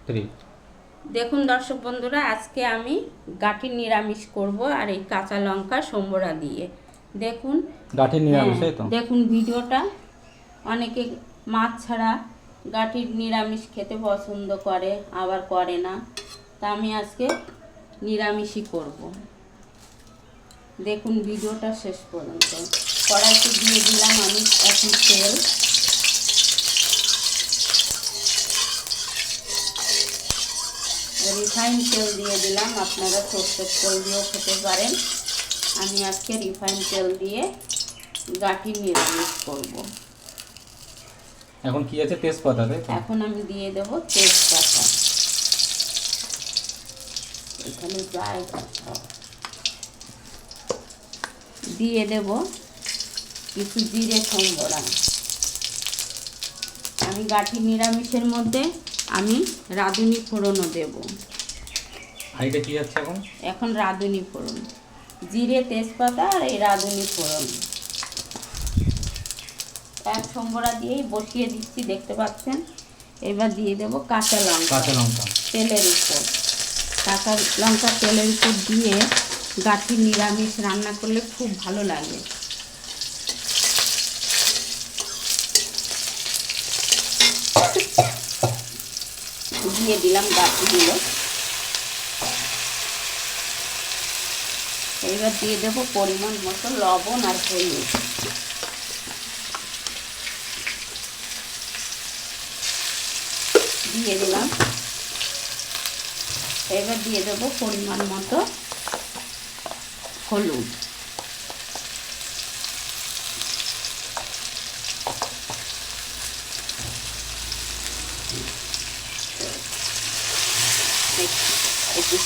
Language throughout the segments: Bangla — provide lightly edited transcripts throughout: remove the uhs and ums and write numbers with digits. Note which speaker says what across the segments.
Speaker 1: 3।
Speaker 2: দেখুন দর্শক বন্ধুরা, আজকে আমি গাঠির নিরামিষ করব আর এই কাঁচা লঙ্কা সম্বরা দিয়ে। দেখুন
Speaker 1: গাঠির নিরামিষ, তাই তো?
Speaker 2: দেখুন ভিডিওটা। অনেকে মাছ ছাড়া গাঠির নিরামিষ খেতে পছন্দ করে, আবার করে না। তা আমি আজকে নিরামিষই করব। দেখুন ভিডিওটা শেষ পর্যন্ত। কড়াইতে দিয়ে দিলাম আমি এখন তেল। রিফাইন তেল দিয়ে দিলাম, আপনারা সরষের তেল দিয়েও খেতে পারেন। আমি আজকে রিফাইন তেল দিয়ে গাঠি নিরামিষ করব।
Speaker 1: এখন কি আছে? তেজপাতা, তাই তো?
Speaker 2: এখন আমি দিয়ে দেব তেজপাতা। এখানে জায়গা দিয়ে দেব কিছু জিরে সম্বরা। আমি গাঠি নিরামিষের মধ্যে আমি রাঁধুনি ফোড়নও দেব।
Speaker 1: আর এটা কি আছে এখন?
Speaker 2: এখন রাঁধুনি ফোড়ন, জিরে তেজপাতা আর এই রাঁধুনি ফোড়ন এক সম্বরা দিয়েই বসিয়ে দিচ্ছি, দেখতে পাচ্ছেন। এবার দিয়ে দেব কাঁচা লঙ্কা। তেলের উপর কাঁচা লঙ্কা তেলের উপর দিয়ে গাঠি নিরামিষ রান্না করলে খুব ভালো লাগে। দিয়ে দিলাম গাঠিগুলো। এইবার দিয়ে দেব পরিমাণ মতো লবণ আর হলুদ। দিয়ে দিলাম। এবার দিয়ে দেব পরিমাণ মতো হলুদ। একটু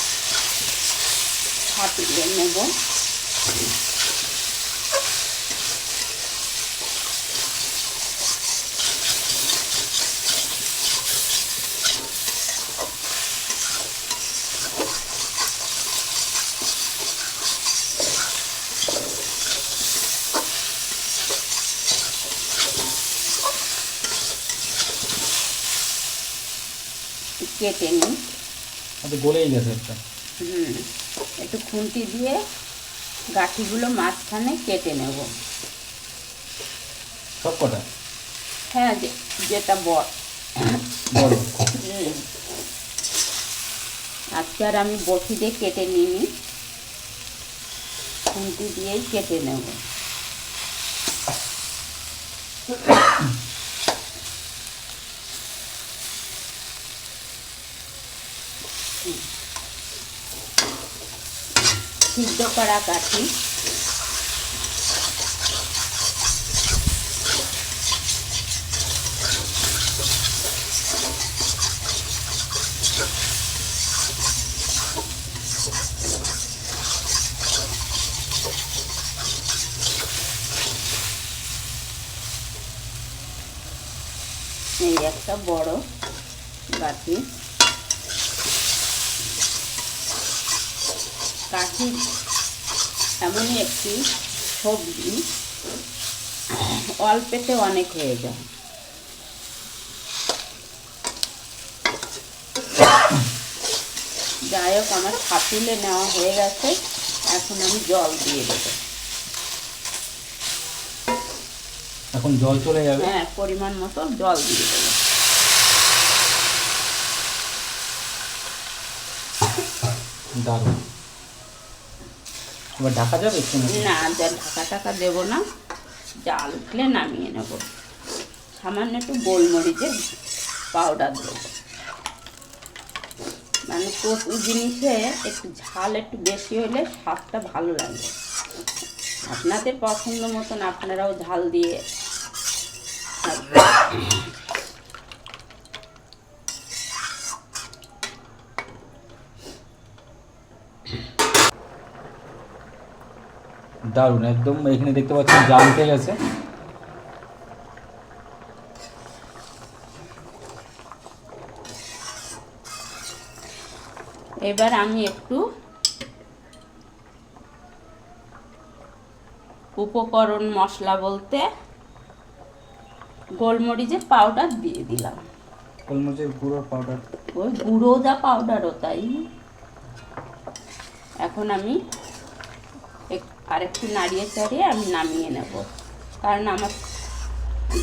Speaker 2: ছাপিয়ে নেব। কেটে নিই।
Speaker 1: গলেই গেছে একটা।
Speaker 2: একটু খুন্তি দিয়ে গাঠিগুলো মাঝখানে কেটে নেব।
Speaker 1: সব কটা?
Speaker 2: হ্যাঁ, যেটা বড়। আজকে আর আমি বটি দিয়ে কেটে নিই, খুন্তি দিয়েই কেটে নেব। সিদ্ধ করা গাঠি এই একটা বড় গাঠি। গাঠি এমনই একটি সবজি, অল্পেতে অনেক হয়ে যায়। যাই হোক, আমার ছাপিলে নেওয়া হয়ে গেছে। এখন আমি জল দিয়ে দেবো।
Speaker 1: এখন জল চলে যাবে?
Speaker 2: হ্যাঁ, পরিমাণ মতো জল দিয়ে দেবো।
Speaker 1: দারুণ। এবার ঢাকা যাবে?
Speaker 2: না, ঢাকা দেবো না। জাল উঠলে নামিয়ে নেব। সামান্য একটু গোলমরিচের পাউডার দেবো। মানে কচু জিনিসে একটু ঝাল একটু বেশি হলে স্বাদটা ভালো লাগে। আপনাদের পছন্দ মতন আপনারাও ঝাল দিয়ে
Speaker 1: দারুণ একদম। এখানে দেখতে পাচ্ছেন জাল উঠে গেছে।
Speaker 2: এবার আমি একটু উপকরণ মশলা বলতে গোলমরিচের পাউডার দিয়ে দিলাম।
Speaker 1: গোলমরিচের গুঁড়ো পাউডার,
Speaker 2: ওই গুঁড়ো যা পাউডারও তাই। এখন আমি আরেকটু নাড়িয়ে চাড়িয়ে আমি নামিয়ে নেব, কারণ আমার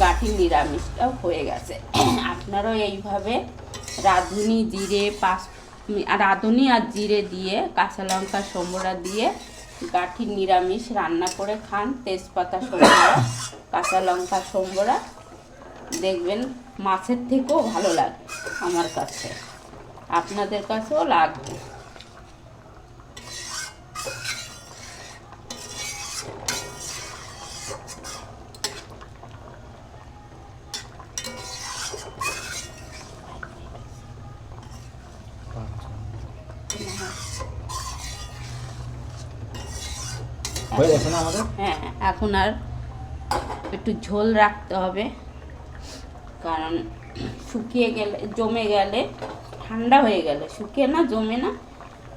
Speaker 2: গাঠি নিরামিষটাও হয়ে গেছে। আপনারাও এইভাবে রাঁধুনি জিরে রাঁধুনি আর জিরে দিয়ে কাঁচা লঙ্কা সম্বরা দিয়ে গাঠি নিরামিষ রান্না করে খান। তেজপাতা সম্বরা, কাঁচা লঙ্কা সম্বরা, দেখবেন মাছের থেকেও ভালো লাগে আমার কাছে, আপনাদের কাছেও লাগবে।
Speaker 1: হয়ে গেছে না আমাদের?
Speaker 2: হ্যাঁ, এখন আর একটু ঝোল রাখতে হবে, কারণ শুকিয়ে গেলে জমে গেলে, ঠান্ডা হয়ে গেলে, শুকিয়ে না জমে না,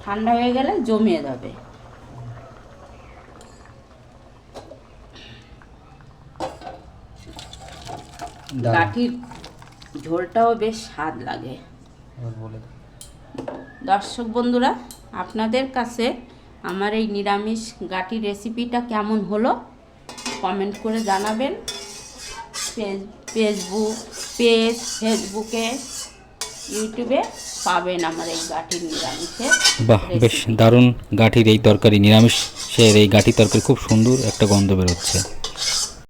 Speaker 2: ঠান্ডা হয়ে গেলে জমে যাবে। গাঠির ঝোলটাও বেশ স্বাদ লাগে। দর্শক বন্ধুরা, আপনাদের কাছে আমার এই নিরামিষ গাঠি রেসিপিটা কেমন হলো কমেন্ট করে জানাবেন। ফেসবুকে, ইউটিউবে পাবেন আমার এই গাঠির নিরামিষের।
Speaker 1: বাহ, বেশ দারুণ গাঠির এই তরকারি, নিরামিষের এই গাঠি তরকারি খুব সুন্দর একটা গন্ধ বেরোচ্ছে।